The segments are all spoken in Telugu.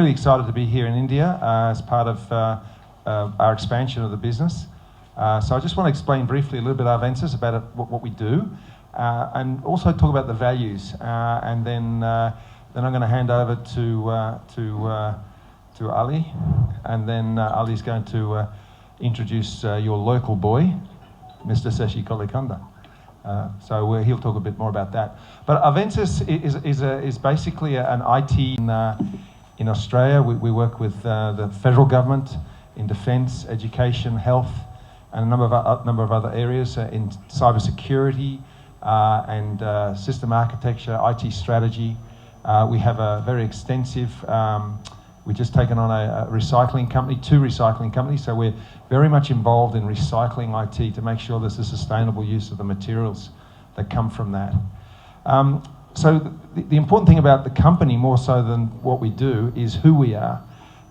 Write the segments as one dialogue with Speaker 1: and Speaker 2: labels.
Speaker 1: really excited to be here in India as part of our expansion of the business. So I just want to explain briefly a little bit of Avensis about what we do, and also talk about the values. And then I'm going to hand over to Ali, and then Ali's going to introduce your local boy, Mr. Seshi Kolikonda. So he'll talk a bit more about that. But Avensis is basically an IT in Australia. We work with the federal government in defence, education, health, and a number of other areas in cybersecurity and system architecture, IT strategy. We have a very extensive. We've just taken on a recycling company, 2 recycling companies, so we're very much involved in recycling IT to make sure there's a sustainable use of the materials that come from that. So the important thing about the company, more so than what we do, is who we are.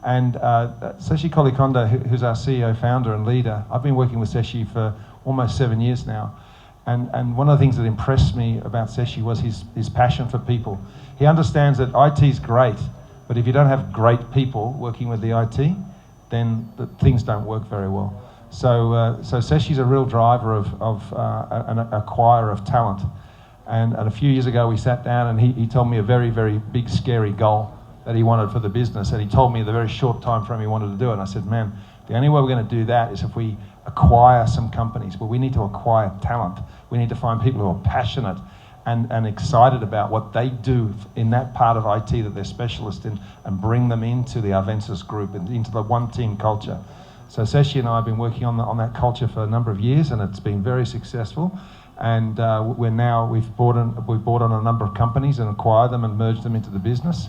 Speaker 1: And Seshi Kolikonda, who's our CEO, founder and leader, I've been working with Seshi for almost 7 years now. And one of the things that impressed me about Seshi was his passion for people. He understands that IT is great, but if you don't have great people working with the IT, then things don't work very well. So Seshi's a real driver of an acquirer of talent. And a few years ago we sat down and he told me a very, very big, scary goal that he wanted for the business. And he told me the very short time frame he wanted to do it. And I said, man, the only way we're going to do that is if we acquire some companies. Well, we need to acquire talent. We need to find people who are passionate and excited about what they do in that part of IT that they're specialists in, and bring them into the Avensis group and into the one team culture. So Seshi and I have been working on that culture for a number of years, and it's been very successful. And we've brought on a number of companies and acquired them and merged them into the business.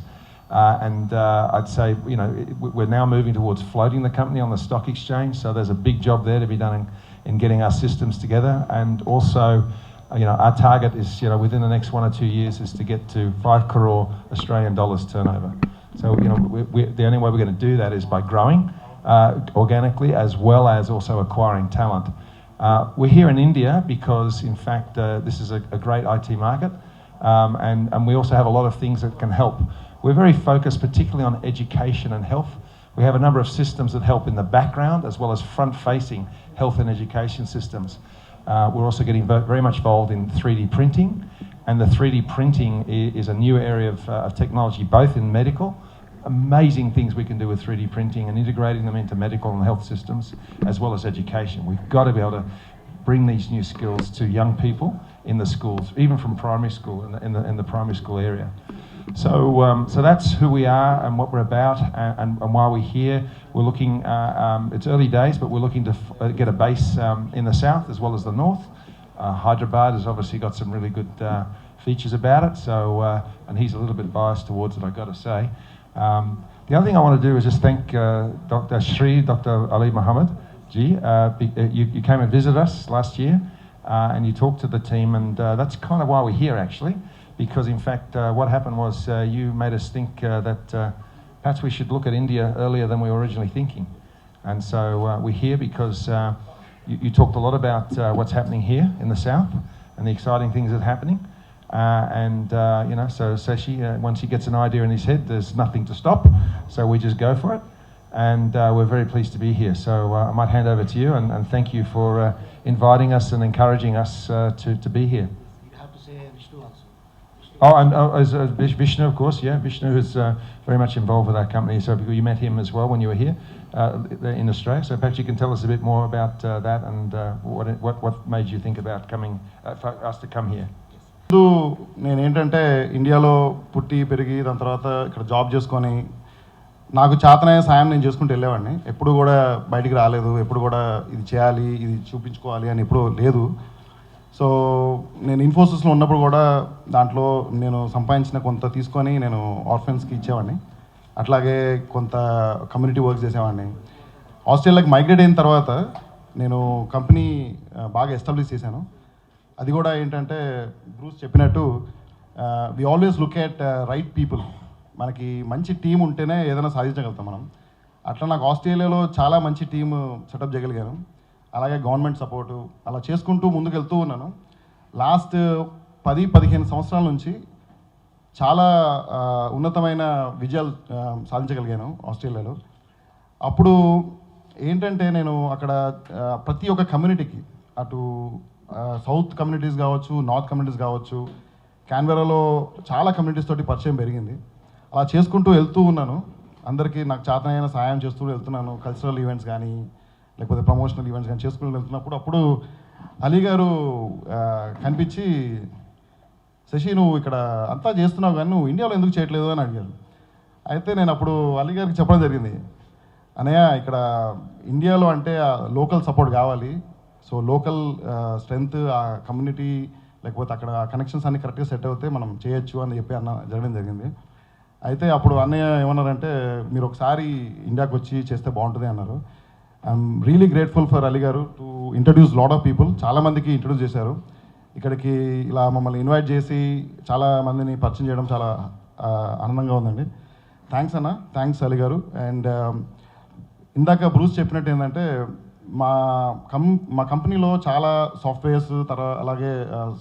Speaker 1: I'd say, you know, we're now moving towards floating the company on the stock exchange. So there's a big job there to be done in getting our systems together. And also, you know, our target is, you know, within the next 1 or 2 years is to get to 5 crore Australian dollars turnover. So, you know, the only way we're going to do that is by growing organically, as well as also acquiring talent. We're here in India because, in fact, this is a great IT market, and we also have a lot of things that can help. We're very focused particularly on education and health. We have a number of systems that help in the background, as well as front-facing health and education systems. We're also getting very much involved in 3D printing, and the 3D printing is a new area of technology, both in medical. Amazing things we can do with 3D printing and integrating them into medical and health systems, as well as education. We've got to be able to bring these new skills to young people in the schools, even from primary school, in the primary school area. So that's who we are and what we're about, and why we're here. We're looking, it's early days, but we're looking to get a base in the south as well as the north. Hyderabad has obviously got some really good features about it, so, and he's a little bit biased towards it, I've got to say. The other thing I want to do is just thank Dr. Ali Muhammad Ji. You came and visited us last year, and you talked to the team, and that's kind of why we're here, actually. Because in fact, what happened was you made us think that perhaps we should look at India earlier than we were originally thinking. And so we're here because you talked a lot about what's happening here in the south and the exciting things that are happening. You know, so Seshi, once he gets an idea in his head, there's nothing to stop. So we just go for it. And we're very pleased to be here. So I might hand over to you and thank you for inviting us and encouraging us to be here.
Speaker 2: You have to say Vishnu also.
Speaker 1: Oh, and Vishnu, of course, yeah. Vishnu is very much involved with our company. So you met him as well when you were here in Australia. So perhaps you can tell us a bit more about that and what made you think about for us to come here.
Speaker 3: నేను ఏంటంటే ఇండియాలో పుట్టి పెరిగి దాని తర్వాత ఇక్కడ జాబ్ చేసుకొని నాకు చేతనయ్యే సాయం నేను చేసుకుంటూ వెళ్ళేవాడిని. ఎప్పుడు కూడా బయటికి రాలేదు, ఎప్పుడు కూడా ఇది చేయాలి, ఇది చూపించుకోవాలి అని ఎప్పుడూ లేదు. సో నేను ఇన్ఫోసిస్లో ఉన్నప్పుడు కూడా దాంట్లో నేను సంపాదించిన కొంత తీసుకొని నేను ఆర్ఫెన్స్కి ఇచ్చేవాడిని. అట్లాగే కొంత కమ్యూనిటీ వర్క్ చేసేవాడిని. ఆస్ట్రేలియాకి మైగ్రేట్ అయిన తర్వాత నేను కంపెనీ బాగా ఎస్టాబ్లిష్ చేశాను. అది కూడా ఏంటంటే బ్రూస్ చెప్పినట్టు we always look at right people. మనకి మంచి టీం ఉంటేనే ఏదైనా సాధించగలుగుతాం మనం. అట్లా నాకు ఆస్ట్రేలియాలో చాలా మంచి టీము సెటప్ చేయగలిగాను. అలాగే గవర్నమెంట్ సపోర్టు అలా చేసుకుంటూ ముందుకు వెళ్తూ ఉన్నాను. లాస్ట్ 10-15 సంవత్సరాల నుంచి చాలా ఉన్నతమైన విజయాలు సాధించగలిగాను ఆస్ట్రేలియాలో. అప్పుడు ఏంటంటే నేను అక్కడ ప్రతి ఒక్క కమ్యూనిటీకి, అటు సౌత్ కమ్యూనిటీస్ కావచ్చు, నార్త్ కమ్యూనిటీస్ కావచ్చు, క్యాన్బెరాలో చాలా కమ్యూనిటీస్ తోటి పరిచయం పెరిగింది. అలా చేసుకుంటూ వెళ్తూ ఉన్నాను. అందరికీ నాకు చేతనైన సహాయం చేస్తూ వెళ్తున్నాను. కల్చరల్ ఈవెంట్స్ కానీ లేకపోతే ప్రమోషనల్ ఈవెంట్స్ కానీ చేసుకుంటూ వెళ్తున్నప్పుడు అప్పుడు అలీ గారు కనిపించి, శశి నువ్వు ఇక్కడ అంతా చేస్తున్నావు కానీ నువ్వు ఇండియాలో ఎందుకు చేయట్లేదు అని అడిగారు. అయితే నేను అప్పుడు అలీ గారికి చెప్పడం జరిగింది, అనయ్య ఇక్కడ ఇండియాలో అంటే లోకల్ సపోర్ట్ కావాలి. సో లోకల్ స్ట్రెంగ్త్, ఆ కమ్యూనిటీ లేకపోతే అక్కడ కనెక్షన్స్ అన్ని కరెక్ట్గా సెట్ అవుతే మనం చేయొచ్చు అని చెప్పి జరగడం జరిగింది. అయితే అప్పుడు అన్నయ్య ఏమన్నారంటే, మీరు ఒకసారి ఇండియాకి వచ్చి చేస్తే బాగుంటుంది అన్నారు. I'm really grateful for Ali garu to introduce lot of people. చాలామందికి ఇంట్రడ్యూస్ చేశారు. ఇక్కడికి ఇలా మమ్మల్ని ఇన్వైట్ చేసి చాలా మందిని పరిచయం చేయడం చాలా ఆనందంగా ఉందండి. థ్యాంక్స్ అన్న, థ్యాంక్స్ అలీ గారు. అండ్ ఇందాక బ్రూస్ చెప్పినట్టు ఏంటంటే మా కంపెనీలో చాలా సాఫ్ట్వేర్స్ అలాగే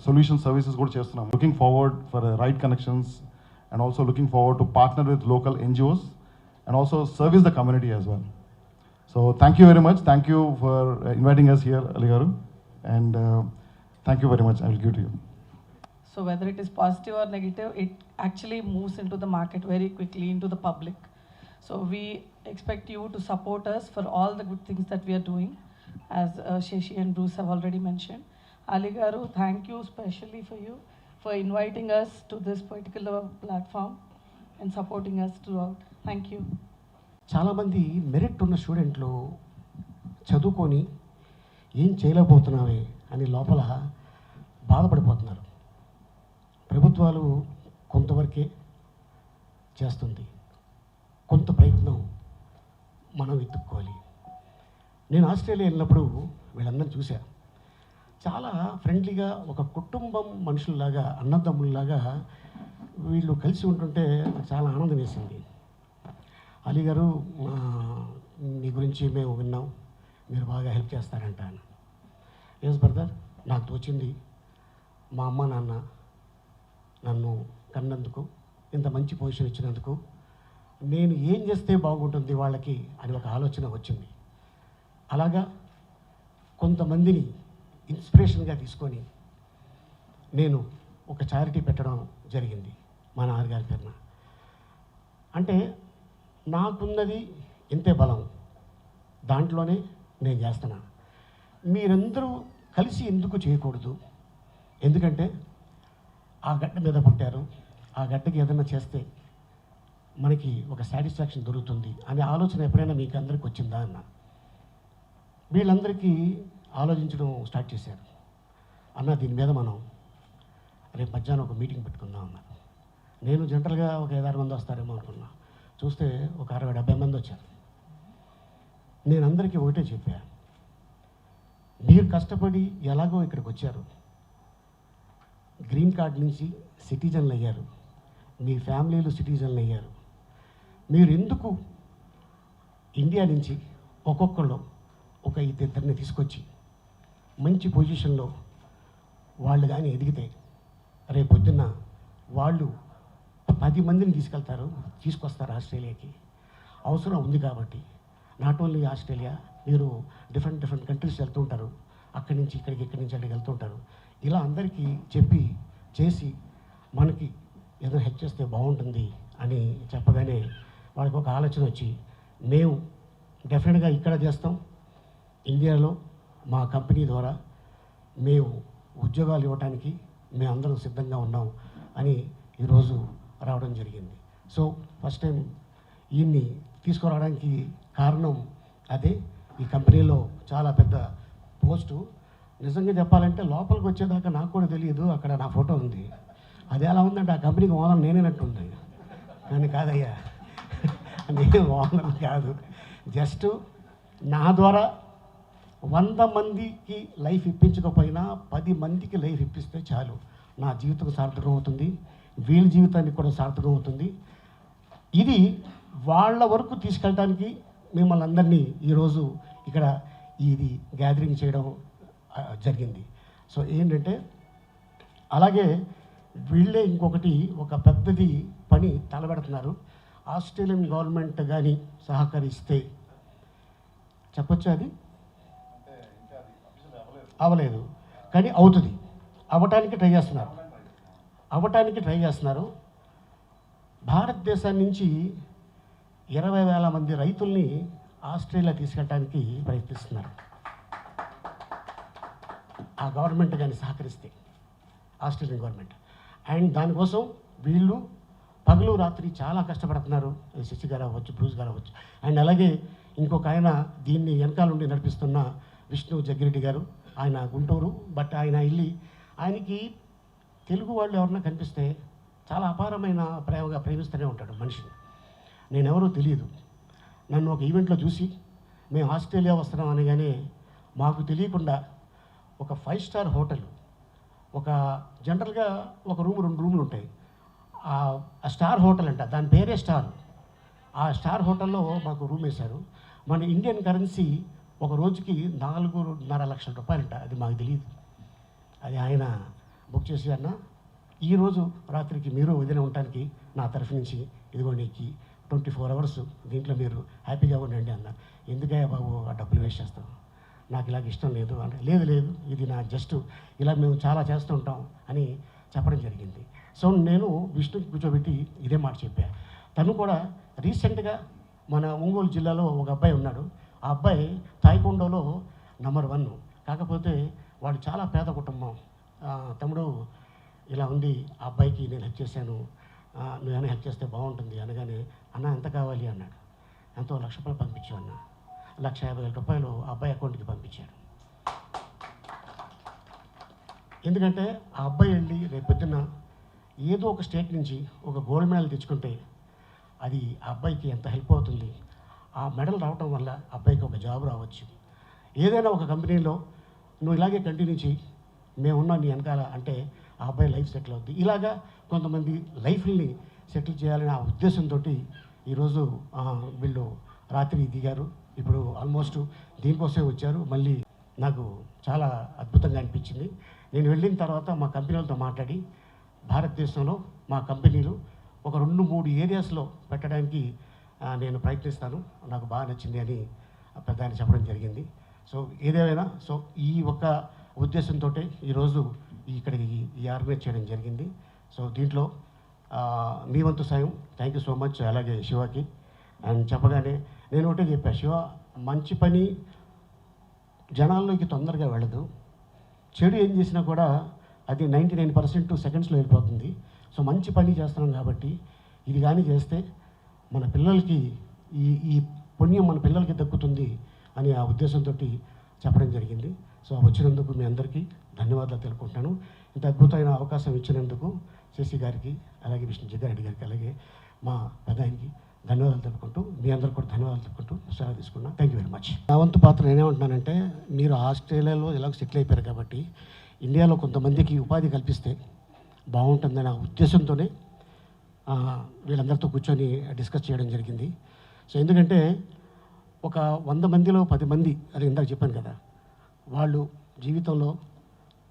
Speaker 3: సొల్యూషన్ సర్వీసెస్ కూడా చేస్తున్నాం. Looking forward for right connections and also looking forward to partner with local NGOs and also service the community as well. So thank you very much. Thank you for inviting us here, Ali garu, and thank you very much. I will give to you.
Speaker 4: So whether it is positive or negative, it actually moves into the market very quickly, into the public. So we expect you to support us for all the good things that we are doing, as Shashi and Bruce have already mentioned. Ali garu, thank you specially for inviting us to this particular platform and supporting us throughout. Thank you.
Speaker 2: చాలామంది మెరిట్ ఉన్న స్టూడెంట్లు చదువుకొని ఏం చేయలేకపోతున్నామే అని లోపల బాధపడిపోతున్నారు. ప్రభుత్వాలు కొంతవరకే చేస్తుంది, కొంత ప్రయత్నం మనం వెతుక్కోవాలి. నేను ఆస్ట్రేలియా వెళ్ళినప్పుడు వీళ్ళందరినీ చూసా. చాలా ఫ్రెండ్లీగా, ఒక కుటుంబం మనుషుల్లాగా, అన్నదమ్ముల్లాగా వీళ్ళు కలిసి ఉంటుంటే నాకు చాలా ఆనందం వేసింది. అలీ గారు, మీ గురించి మేము విన్నాం, మీరు బాగా హెల్ప్ చేస్తారంట అని. ఎస్ బ్రదర్, నాకు తోచింది మా అమ్మ నాన్న నన్ను కన్నందుకు, ఇంత మంచి పొజిషన్ ఇచ్చినందుకు, నేను ఏం చేస్తే బాగుంటుంది వాళ్ళకి అని ఒక ఆలోచన వచ్చింది. అలాగా కొంతమందిని ఇన్స్పిరేషన్గా తీసుకొని నేను ఒక చారిటీ పెట్టడం జరిగింది మా నాన్నగారి పేరున. అంటే నాకున్నది ఇంతే బలం, దాంట్లోనే నేను చేస్తున్నా. మీరందరూ కలిసి ఎందుకు చేయకూడదు? ఎందుకంటే ఆ గడ్డ మీద పుట్టారు, ఆ గడ్డకి ఏదైనా చేస్తే మనకి ఒక సాటిస్ఫాక్షన్ దొరుకుతుంది అనే ఆలోచన ఎప్పుడైనా మీకు అందరికి వచ్చిందా అన్న. వీళ్ళందరికీ ఆలోచించడం స్టార్ట్ చేశారు. అన్న, దీని మీద మనం రేపు మధ్యాహ్నం ఒక మీటింగ్ పెట్టుకుందాం అన్నారు. నేను జనరల్గా ఒక 5-6 మంది వస్తారేమో అనుకున్నా. చూస్తే ఒక 60-70 మంది వచ్చారు. నేను అందరికీ ఒకటే చెప్పా, మీరు కష్టపడి ఎలాగో ఇక్కడికి వచ్చారు, గ్రీన్ కార్డ్ నుంచి సిటిజన్లు అయ్యారు, మీ ఫ్యామిలీలు సిటిజన్లు అయ్యారు. మీరు ఎందుకు ఇండియా నుంచి ఒక్కొక్కళ్ళు ఒక 2-3 తీసుకొచ్చి మంచి పొజిషన్లో వాళ్ళు కానీ ఎదిగితే రేపు పొద్దున్న వాళ్ళు 10 మందిని తీసుకొస్తారు ఆస్ట్రేలియాకి. అవసరం ఉంది కాబట్టి నాట్ ఓన్లీ ఆస్ట్రేలియా, మీరు డిఫరెంట్ కంట్రీస్ వెళ్తుంటారు, అక్కడి నుంచి ఇక్కడికి, ఇక్కడి నుంచి అక్కడికి వెళ్తుంటారు. ఇలా అందరికీ చెప్పి చేసి మనకి ఏదైనా హెల్ప్ చేస్తే బాగుంటుంది అని చెప్పగానే వాళ్ళకి ఒక ఆలోచన వచ్చి, మేము డెఫినెట్గా ఇక్కడ చేస్తాం, ఇండియాలో మా కంపెనీ ద్వారా మేము ఉద్యోగాలు ఇవ్వడానికి మేమందరం సిద్ధంగా ఉన్నాం అని ఈరోజు రావడం జరిగింది. సో ఫస్ట్ టైం ఈయన్ని తీసుకురావడానికి కారణం అదే. ఈ కంపెనీలో చాలా పెద్ద పోస్టు. నిజంగా చెప్పాలంటే లోపలికి వచ్చేదాకా నాకు కూడా తెలియదు, అక్కడ నా ఫోటో ఉంది. అది ఎలా ఉందంటే ఆ కంపెనీకి ఓనర్ నేనేనట్టుంది. కానీ కాదయ్యా, నేను ఓనర్ కాదు. జస్ట్ నా ద్వారా 100 మందికి లైఫ్ ఇప్పించకపోయినా 10 మందికి లైఫ్ ఇప్పిస్తే చాలు, నా జీవితం సార్థకం అవుతుంది, వీళ్ళ జీవితానికి కూడా సార్థకం అవుతుంది. ఇది వాళ్ళ వరకు తీసుకెళ్ళడానికి మిమ్మల్ని అందరినీ ఈరోజు ఇక్కడ ఇది గ్యాదరింగ్ చేయడం జరిగింది. సో ఏంటంటే, అలాగే వీళ్ళే ఇంకొకటి ఒక పెద్దది పని తలబెడుతున్నారు. ఆస్ట్రేలియన్ గవర్నమెంట్ కానీ సహకరిస్తే చెప్పొచ్చు, అది అవ్వలేదు కానీ అవుతుంది, అవ్వటానికి ట్రై చేస్తున్నారు. భారతదేశం నుంచి 20,000 మంది రైతుల్ని ఆస్ట్రేలియా తీసుకెళ్ళడానికి ప్రయత్నిస్తున్నారు. ఆ గవర్నమెంట్ కానీ సహకరిస్తే, ఆస్ట్రేలియన్ గవర్నమెంట్. అండ్ దానికోసం వీళ్ళు పగలు రాత్రి చాలా కష్టపడుతున్నారు. శశి గారు అవ్వచ్చు, బ్రూస్ గారు అవ్వచ్చు. అండ్ అలాగే ఇంకొక ఆయన దీన్ని వెనకాల నుండి నడిపిస్తున్న విష్ణు జగ్గిరెడ్డి గారు, ఆయన గుంటూరు. బట్ ఆయన ఆయనకి తెలుగు వాళ్ళు ఎవరన్నా కనిపిస్తే చాలా అపారమైన ప్రేమగా ప్రేమిస్తూనే ఉంటాడు మనిషిని. నేనెవరో తెలియదు. నన్ను ఒక ఈవెంట్లో చూసి మేము ఆస్ట్రేలియా వస్తున్నాం అనగానే మాకు తెలియకుండా ఒక 5 స్టార్ హోటల్, ఒక జనరల్గా ఒక రూమ్ 2 రూములు ఉంటాయి, ఆ స్టార్ హోటల్ అంట, దాని పేరే స్టార్. ఆ స్టార్ హోటల్లో మాకు రూమ్ వేశారు. మన ఇండియన్ కరెన్సీ ఒక రోజుకి 4.5 లక్షల రూపాయలంట. అది మాకు తెలియదు. అది ఆయన బుక్ చేసి, అన్న ఈరోజు రాత్రికి మీరు ఏదైనా ఉండటానికి నా తరఫు నుంచి ఇదిగోండి 24 అవర్స్ దీంట్లో మీరు హ్యాపీగా ఉండండి అన్న. ఎందుకయ్యా బాబు ఆ డబ్బులు వేస్ట్ చేస్తాం, నాకు ఇలాగ ఇష్టం లేదు అంటే, లేదు ఇది నా జస్ట్ ఇలా మేము చాలా చేస్తూ ఉంటాం అని చెప్పడం జరిగింది. సో నేను విష్ణుకి కూర్చోబెట్టి ఇదే మాట చెప్పాను. తను కూడా రీసెంట్గా మన ఒంగోలు జిల్లాలో ఒక అబ్బాయి ఉన్నాడు. ఆ అబ్బాయి తాయికొండోలో నంబర్ 1. కాకపోతే వాడు చాలా పేద కుటుంబం. తమ్ముడు ఇలా ఉంది, ఆ అబ్బాయికి నేను హెల్ప్ చేశాను, నువ్వేమైనా హెల్ప్ చేస్తే బాగుంటుంది అనగానే, అన్న ఎంత కావాలి అన్నాడు. ఎంతో 1,00,000 రూపాయలు పంపించావు అన్న. 1,50,000 రూపాయలు ఆ అబ్బాయి అకౌంట్కి పంపించాడు. ఎందుకంటే ఆ అబ్బాయి వెళ్ళి రేపు పొద్దున్న ఏదో ఒక స్టేట్ నుంచి ఒక గోల్డ్ మెడల్ తెచ్చుకుంటే అది ఆ అబ్బాయికి ఎంత హెల్ప్ అవుతుంది. ఆ మెడల్ రావటం వల్ల అబ్బాయికి ఒక జాబ్ రావచ్చు. ఏదైనా ఒక కంపెనీలో నువ్వు ఇలాగే కంటిన్యూ చేయి, మేమున్నా నీ వెనకాల అంటే ఆ అబ్బాయి లైఫ్ సెటిల్ అవుద్ది. ఇలాగా కొంతమంది లైఫ్ని సెటిల్ చేయాలనే ఆ ఉద్దేశంతో ఈరోజు వీళ్ళు రాత్రి దిగారు. ఇప్పుడు ఆల్మోస్ట్ దీనికోసమే వచ్చారు. మళ్ళీ నాకు చాలా అద్భుతంగా అనిపించింది. నేను వెళ్ళిన తర్వాత మా కంపెనీలతో మాట్లాడి భారతదేశంలో మా కంపెనీలు ఒక 2-3 ఏరియాస్లో పెట్టడానికి నేను ప్రయత్నిస్తాను, నాకు బాగా నచ్చింది అని పెద్ద ఆయన చెప్పడం జరిగింది. సో ఏదేమైనా సో ఈ ఒక్క ఉద్దేశంతో ఈరోజు ఇక్కడికి ఈ ఆర్గనైజ్ చేయడం జరిగింది. సో దీంట్లో మీ వంతు సాయం థ్యాంక్ యూ సో మచ్. అలాగే శివకి అండ్ చెప్పగానే నేను ఒకటే చెప్పాను, శివ మంచి పని జనాల్లోకి తొందరగా వెళ్ళదు, చెడు ఏం చేసినా కూడా అది 99% సెకండ్స్లో వెళ్ళిపోతుంది. సో మంచి పని చేస్తున్నాం కాబట్టి ఇది కానీ చేస్తే మన పిల్లలకి ఈ పుణ్యం మన పిల్లలకి దక్కుతుంది అని ఆ ఉద్దేశంతో చెప్పడం జరిగింది. సో వచ్చినందుకు మీ అందరికీ ధన్యవాదాలు తెలుపుకుంటాను. ఇంత అద్భుతమైన అవకాశం ఇచ్చినందుకు శశి గారికి, అలాగే విష్ణు జగ్గారెడ్డి గారికి, అలాగే మా పెద్దాయనికి ధన్యవాదాలు తెలుపుకుంటూ మీ అందరికీ కూడా ధన్యవాదాలు తెలుపుకుంటూ సెలవు తీసుకున్నా. Thank you very much. నా వంతు పాత్ర నేనేమంటున్నానంటే, మీరు ఆస్ట్రేలియాలో ఎలాగో సెటిల్ అయిపోయారు కాబట్టి ఇండియాలో కొంతమందికి ఉపాధి కల్పిస్తే బాగుంటుందనే ఉద్దేశంతోనే వీళ్ళందరితో కూర్చొని డిస్కస్ చేయడం జరిగింది. సో ఎందుకంటే ఒక 100 మందిలో 10 మంది అది ఇందాక చెప్పాను కదా, వాళ్ళు జీవితంలో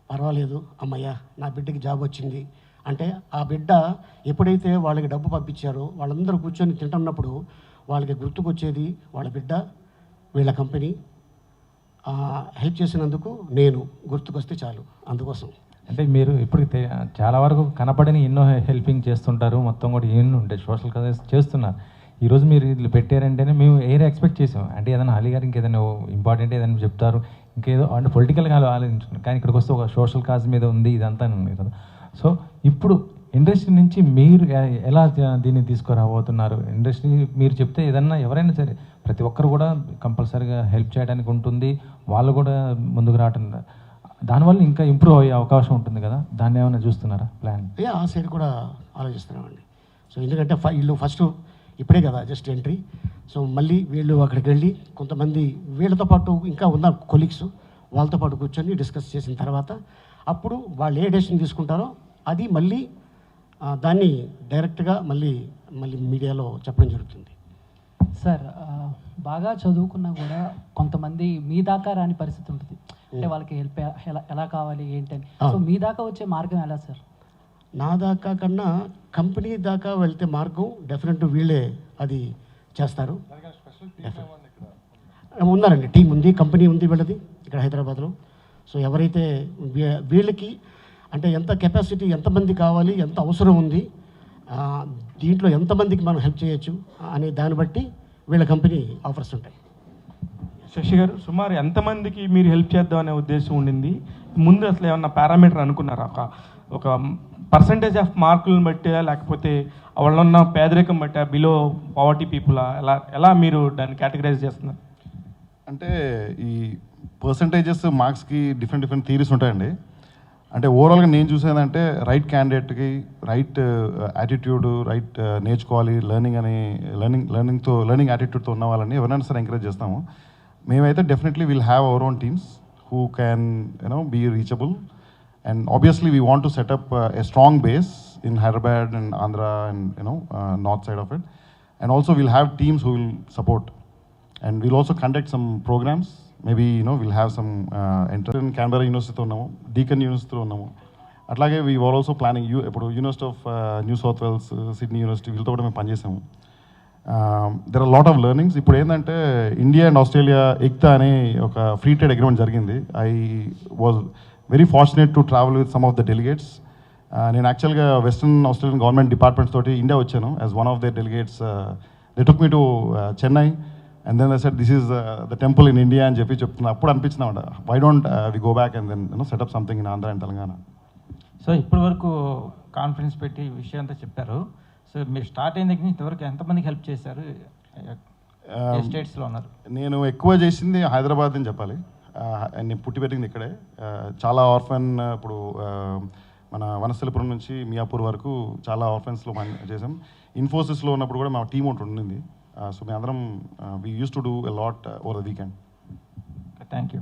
Speaker 2: పర్వాలేదు అమ్మయ్య నా బిడ్డకి జాబ్ వచ్చింది అంటే ఆ బిడ్డ ఎప్పుడైతే వాళ్ళకి డబ్బు పంపించారో వాళ్ళందరూ కూర్చొని తింటున్నప్పుడు వాళ్ళకి గుర్తుకొచ్చేది వాళ్ళ బిడ్డ, వీళ్ళ కంపెనీ హెల్ప్ చేసినందుకు నేను గుర్తుకొస్తే చాలు. అందుకోసం
Speaker 5: అంటే మీరు ఇప్పుడు చాలా వరకు కనపడని ఎన్నో హెల్పింగ్ చేస్తుంటారు, మొత్తం కూడా ఎన్నో ఉంటాయి, సోషల్ కాజెస్ చేస్తున్నారు. ఈరోజు మీరు ఇది పెట్టారంటేనే మేము ఎక్స్పెక్ట్ చేసాం, అంటే ఏదైనా అలీ గారు ఇంకేదైనా ఇంపార్టెంట్ ఏదైనా చెప్తారు, ఇంకేదో అంటే పొలిటికల్గా ఆలోచించుకున్నాం, కానీ ఇక్కడికి వస్తే ఒక సోషల్ కాజ్ మీద ఉంది ఇదంతా ఉంది కదా. సో ఇప్పుడు ఇండస్ట్రీ నుంచి మీరు ఎలా దీన్ని తీసుకురాబోతున్నారు? ఇండస్ట్రీ మీరు చెప్తే ఏదన్నా ఎవరైనా సరే ప్రతి ఒక్కరు కూడా కంపల్సరీగా హెల్ప్ చేయడానికి ఉంటుంది, వాళ్ళు కూడా ముందుకు రావటం, దానివల్ల ఇంకా ఇంప్రూవ్ అయ్యే అవకాశం ఉంటుంది కదా, దాన్ని ఏమైనా చూస్తున్నారా ప్లాన్?
Speaker 2: ఆ సైడ్ కూడా ఆలోచిస్తున్నామండి. సో ఎందుకంటే వీళ్ళు ఫస్ట్ ఇప్పుడే కదా జస్ట్ ఎంట్రీ. సో మళ్ళీ వీళ్ళు అక్కడికి వెళ్ళి కొంతమంది వీళ్ళతో పాటు ఇంకా ఉన్న కొలీగ్స్ వాళ్ళతో పాటు కూర్చొని డిస్కస్ చేసిన తర్వాత అప్పుడు వాళ్ళు ఏ డెసిషన్ తీసుకుంటారో అది మళ్ళీ దాన్ని డైరెక్ట్గా మళ్ళీ మీడియాలో చెప్పడం జరుగుతుంది.
Speaker 6: సార్ బాగా చదువుకున్నా కూడా కొంతమంది మీ దాకా రాని పరిస్థితి ఉంటుంది, అంటే వాళ్ళకి హెల్ప్ ఎలా కావాలి ఏంటని. సో మీ దాకా వచ్చే మార్గం ఎలా సార్?
Speaker 2: నా దాకా కన్నా కంపెనీ దాకా వెళ్తే మార్గం డెఫినెట్ వీళ్ళే అది చేస్తారు. ఉన్నారండి, టీం ఉంది, కంపెనీ ఉంది వీళ్ళది ఇక్కడ హైదరాబాద్లో. సో ఎవరైతే వీళ్ళకి అంటే ఎంత కెపాసిటీ, ఎంతమంది కావాలి, ఎంత అవసరం ఉంది, దీంట్లో ఎంతమందికి మనం హెల్ప్ చేయొచ్చు అనే దాన్ని బట్టి వీళ్ళ కంపెనీ ఆఫర్స్ ఉంటాయి.
Speaker 7: శశి గారు, సుమారు ఎంతమందికి మీరు హెల్ప్ చేద్దాం అనే ఉద్దేశం ఉండింది? ముందు అసలు ఏమన్నా పారామీటర్ అనుకున్నారా? ఒక పర్సంటేజ్ ఆఫ్ మార్కులను బట్టి, లేకపోతే వాళ్ళు ఉన్న పేదరికం బట్టి, బిలో పావర్టీ పీపుల్, ఎలా మీరు దాన్ని కేటగరైజ్ చేస్తున్నారు?
Speaker 3: అంటే ఈ పర్సంటేజెస్ మార్క్స్కి డిఫరెంట్ థీరీస్ ఉంటాయండి. అంటే ఓవరాల్గా నేను చూసేదంటే రైట్ క్యాండిడేట్కి రైట్ యాటిట్యూడ్, రైట్ నేర్చుకోవాలి, లెర్నింగ్ యాటిట్యూడ్తో ఉన్న వాళ్ళని ఎవరైనా సరే ఎంకరేజ్ చేస్తాము. మేమైతే definitely will have our own teams who can be reachable, and obviously we want to set up a strong base in Hyderabad and Andhra and north side of it, and also we'll have teams who will support, and we'll also conduct some programs. Maybe we'll have some interest in Canberra University తో ఉన్నాము, Deakin University తో ఉన్నాము. అట్లాగే we were also planning ఇప్పుడు University of New South Wales, Sydney University వీళ్ళతో కూడా మేము పనిచేసాము. There are lot of learnings. ఇప్పుడు ఏంటంటే ఇండియా అండ్ ఆస్ట్రేలియా ఎక్తా అనే ఒక ఫ్రీ ట్రేడ్ అగ్రిమెంట్ జరిగింది. I was very fortunate to travel with some of the delegates. నేను యాక్చువల్గా వెస్టర్న్ ఆస్ట్రేలియన్ గవర్నమెంట్ డిపార్ట్మెంట్స్ తోటి ఇండియా వచ్చాను as one of the delegates. They took me to Chennai and then they said this is the temple in India అని చెప్తున్నా. అప్పుడు అనిపించింది why don't we go back and then set up something in Andhra and Telangana.
Speaker 8: So ఇప్పటి వరకు కాన్ఫరెన్స్ పెట్టి విషయం అంతా చెప్పారు. సో మీరు స్టార్ట్ అయిన దగ్గర నుంచి ఇంతవరకు ఎంతమందికి హెల్ప్ చేశారు? స్టేట్స్లో ఉన్నారు.
Speaker 3: నేను ఎక్కువ చేసింది హైదరాబాద్ అని చెప్పాలి. నేను పుట్టి పెరిగింది ఇక్కడే. చాలా ఆర్ఫన్, ఇప్పుడు మన వనస్థలిపురం నుంచి మియాపూర్ వరకు చాలా ఆర్ఫన్స్లో పని చేసాం. ఇన్ఫోసిస్లో ఉన్నప్పుడు కూడా మా టీమ్ ఒకటి ఉండింది. సో మేము అందరం we use to do a lot over the weekend.
Speaker 8: Thank you.